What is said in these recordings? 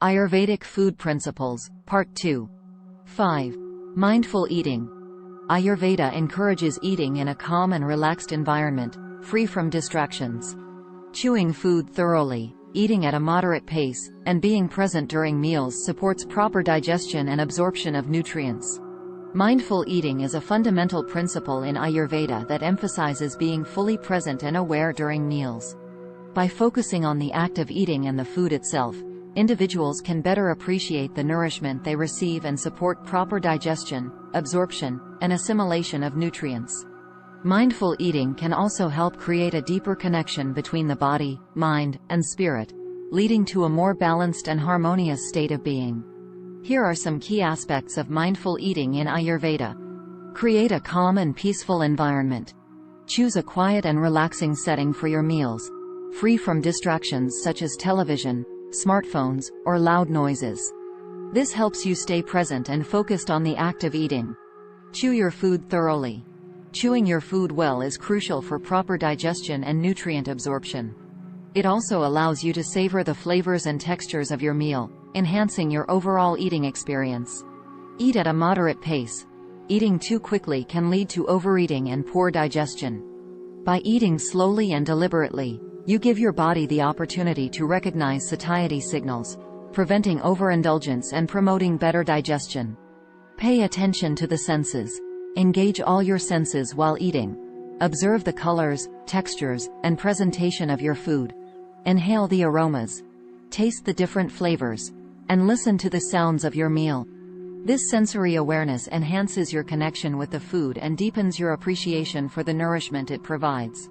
Ayurvedic Food Principles, Part 2. 5. Mindful eating. Ayurveda encourages eating in a calm and relaxed environment, free from distractions. Chewing food thoroughly, eating at a moderate pace, and being present during meals supports proper digestion and absorption of nutrients. Mindful eating is a fundamental principle in Ayurveda that emphasizes being fully present and aware during meals. By focusing on the act of eating and the food itself, individuals can better appreciate the nourishment they receive and support proper digestion, absorption, and assimilation of nutrients. Mindful eating can also help create a deeper connection between the body, mind, and spirit, leading to a more balanced and harmonious state of being. Here are some key aspects of mindful eating in Ayurveda. Create a calm and peaceful environment. Choose a quiet and relaxing setting for your meals, free from distractions such as television, smartphones, or loud noises. This helps you stay present and focused on the act of eating. Chew your food thoroughly. Chewing your food well is crucial for proper digestion and nutrient absorption. It also allows you to savor the flavors and textures of your meal, enhancing your overall eating experience. Eat at a moderate pace. Eating too quickly can lead to overeating and poor digestion. By eating slowly and deliberately, you give your body the opportunity to recognize satiety signals, preventing overindulgence and promoting better digestion. Pay attention to the senses. Engage all your senses while eating. Observe the colors, textures, and presentation of your food. Inhale the aromas. Taste the different flavors, and listen to the sounds of your meal. This sensory awareness enhances your connection with the food and deepens your appreciation for the nourishment it provides.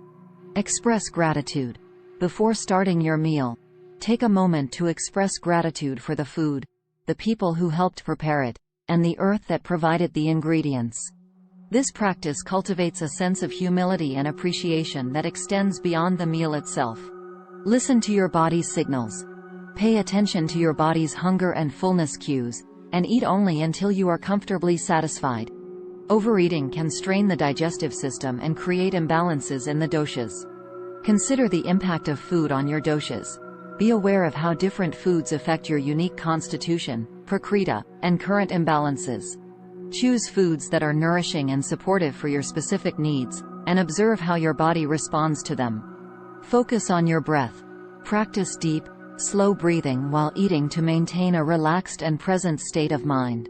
Express gratitude. Before starting your meal, take a moment to express gratitude for the food, the people who helped prepare it, and the earth that provided the ingredients. This practice cultivates a sense of humility and appreciation that extends beyond the meal itself. Listen to your body's signals. Pay attention to your body's hunger and fullness cues, and eat only until you are comfortably satisfied. Overeating can strain the digestive system and create imbalances in the doshas. Consider the impact of food on your doshas. Be aware of how different foods affect your unique constitution, prakriti, and current imbalances. Choose foods that are nourishing and supportive for your specific needs, and observe how your body responds to them. Focus on your breath. Practice deep, slow breathing while eating to maintain a relaxed and present state of mind.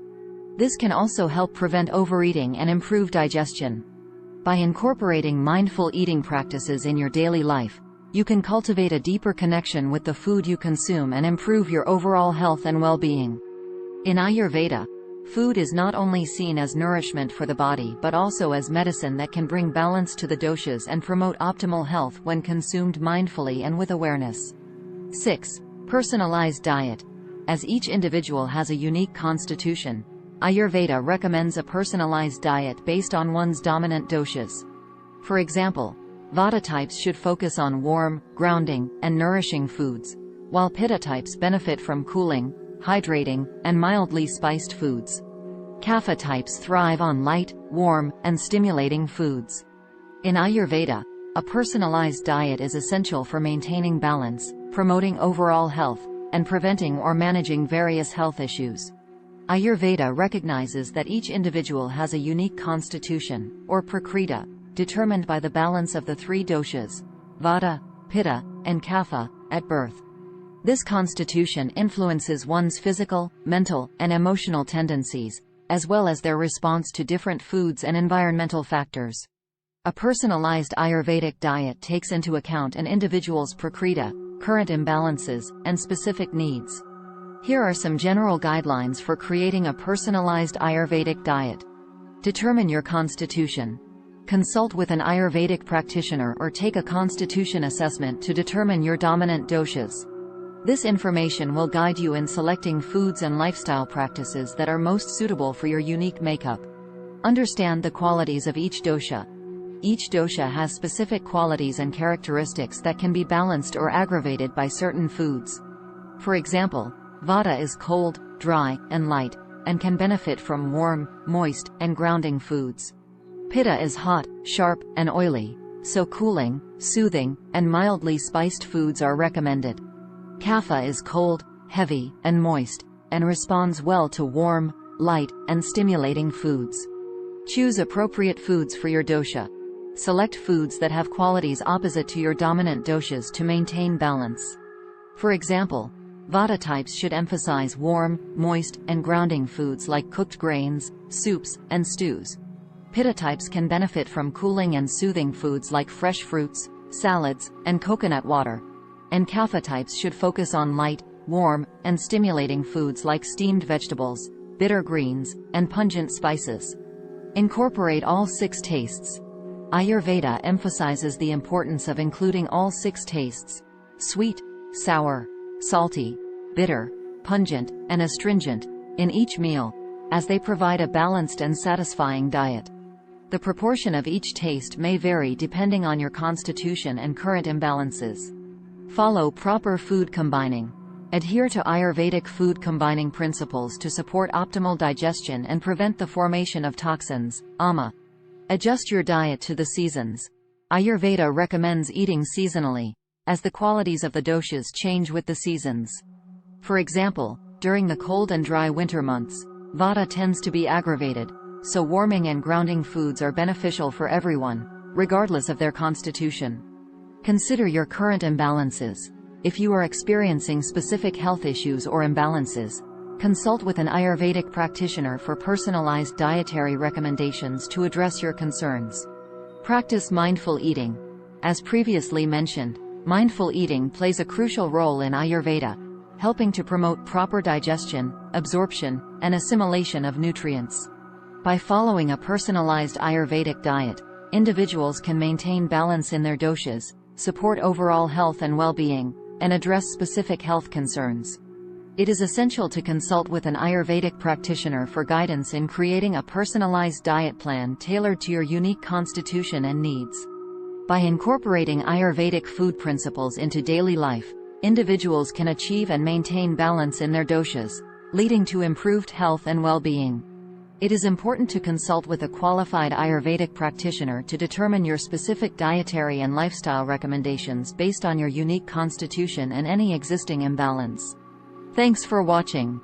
This can also help prevent overeating and improve digestion. By incorporating mindful eating practices in your daily life, you can cultivate a deeper connection with the food you consume and improve your overall health and well-being. In Ayurveda, food is not only seen as nourishment for the body but also as medicine that can bring balance to the doshas and promote optimal health when consumed mindfully and with awareness. 6. Personalized diet. As each individual has a unique constitution, Ayurveda recommends a personalized diet based on one's dominant doshas. For example, Vata types should focus on warm, grounding, and nourishing foods, while Pitta types benefit from cooling, hydrating, and mildly spiced foods. Kapha types thrive on light, warm, and stimulating foods. In Ayurveda, a personalized diet is essential for maintaining balance, promoting overall health, and preventing or managing various health issues. Ayurveda recognizes that each individual has a unique constitution, or prakriti, determined by the balance of the three doshas, Vata, Pitta, and Kapha, at birth. This constitution influences one's physical, mental, and emotional tendencies, as well as their response to different foods and environmental factors. A personalized Ayurvedic diet takes into account an individual's prakriti, current imbalances, and specific needs. Here are some general guidelines for creating a personalized Ayurvedic diet. Determine your constitution. Consult with an Ayurvedic practitioner or take a constitution assessment to determine your dominant doshas. This information will guide you in selecting foods and lifestyle practices that are most suitable for your unique makeup. Understand the qualities of each dosha. Each dosha has specific qualities and characteristics that can be balanced or aggravated by certain foods. For example, Vata is cold, dry, and light, and can benefit from warm, moist, and grounding foods. Pitta is hot, sharp, and oily, so cooling, soothing, and mildly spiced foods are recommended. Kapha is cold, heavy, and moist, and responds well to warm, light, and stimulating foods. Choose appropriate foods for your dosha. Select foods that have qualities opposite to your dominant doshas to maintain balance. For example, Vata types should emphasize warm, moist, and grounding foods like cooked grains, soups, and stews. Pitta types can benefit from cooling and soothing foods like fresh fruits, salads, and coconut water. And Kapha types should focus on light, warm, and stimulating foods like steamed vegetables, bitter greens, and pungent spices. Incorporate all 6 tastes. Ayurveda emphasizes the importance of including all 6 tastes: sweet, sour, salty, bitter, pungent, and astringent in each meal, as they provide a balanced and satisfying diet. The proportion of each taste may vary depending on your constitution and current imbalances. Follow proper food combining. Adhere to Ayurvedic food combining principles to support optimal digestion and prevent the formation of toxins, ama. Adjust your diet to the seasons. Ayurveda recommends eating seasonally, as the qualities of the doshas change with the seasons. For example, during the cold and dry winter months, Vata tends to be aggravated, so warming and grounding foods are beneficial for everyone, regardless of their constitution. Consider your current imbalances. If you are experiencing specific health issues or imbalances, consult with an Ayurvedic practitioner for personalized dietary recommendations to address your concerns. Practice mindful eating. As previously mentioned, mindful eating plays a crucial role in Ayurveda, helping to promote proper digestion, absorption, and assimilation of nutrients. By following a personalized Ayurvedic diet, individuals can maintain balance in their doshas, support overall health and well-being, and address specific health concerns. It is essential to consult with an Ayurvedic practitioner for guidance in creating a personalized diet plan tailored to your unique constitution and needs. By incorporating Ayurvedic food principles into daily life, individuals can achieve and maintain balance in their doshas, leading to improved health and well-being. It is important to consult with a qualified Ayurvedic practitioner to determine your specific dietary and lifestyle recommendations based on your unique constitution and any existing imbalance. Thanks for watching.